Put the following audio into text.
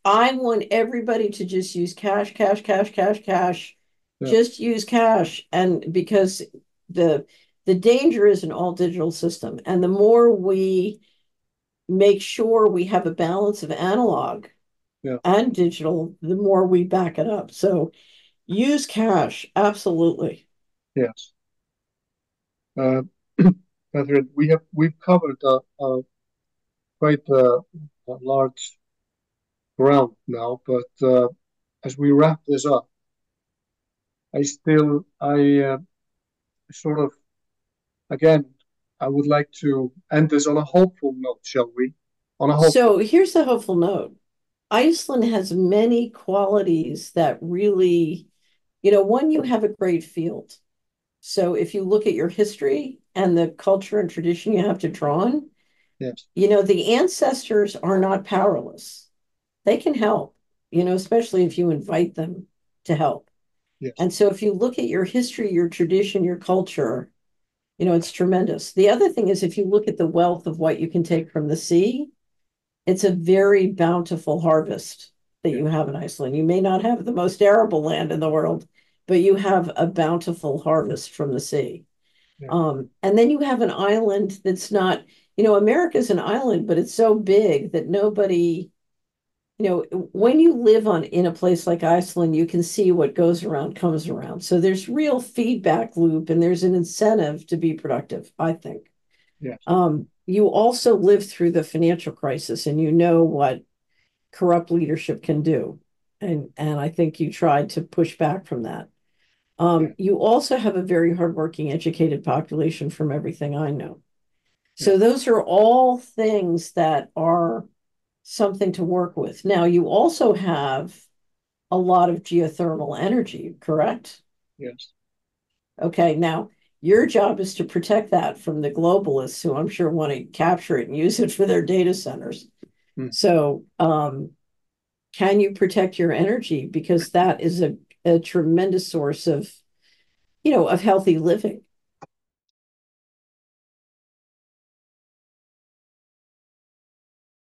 I want everybody to just use cash, cash, cash, cash, cash. Yeah. Just use cash. And because the the danger is an all digital system. And the more we make sure we have a balance of analog Yeah. and digital, the more we back it up. So use cash, absolutely. Yes. Uh, Catherine, we've covered quite a large ground now, but as we wrap this up, I sort of, again, I would like to end this on a hopeful note, shall we? On a hopeful. So here's the hopeful note. Iceland has many qualities that really, one, you have a great field. So if you look at your history and the culture and tradition you have to draw on, Yes. the ancestors are not powerless. They can help, especially if you invite them to help. Yes. And so if you look at your history, your tradition, your culture, it's tremendous. The other thing is if you look at the wealth of what you can take from the sea, it's a very bountiful harvest that Yes. you have in Iceland. You may not have the most arable land in the world, but you have a bountiful harvest from the sea. Yeah. And then you have an island that's not, America's an island, but it's so big that nobody, when you live on in a place like Iceland, you can see what goes around comes around. So there's real feedback loop and there's an incentive to be productive, I think. Yes. You also lived through the financial crisis and you know what corrupt leadership can do. And I think you tried to push back from that. Yeah. You also have a very hardworking, educated population from everything I know. Yeah. So those are all things that are something to work with. Now, you also have a lot of geothermal energy, correct? Yes. Okay, now your job is to protect that from the globalists who I'm sure want to capture it and use it for their data centers. Mm. So, can you protect your energy? Because that is a tremendous source of, of healthy living.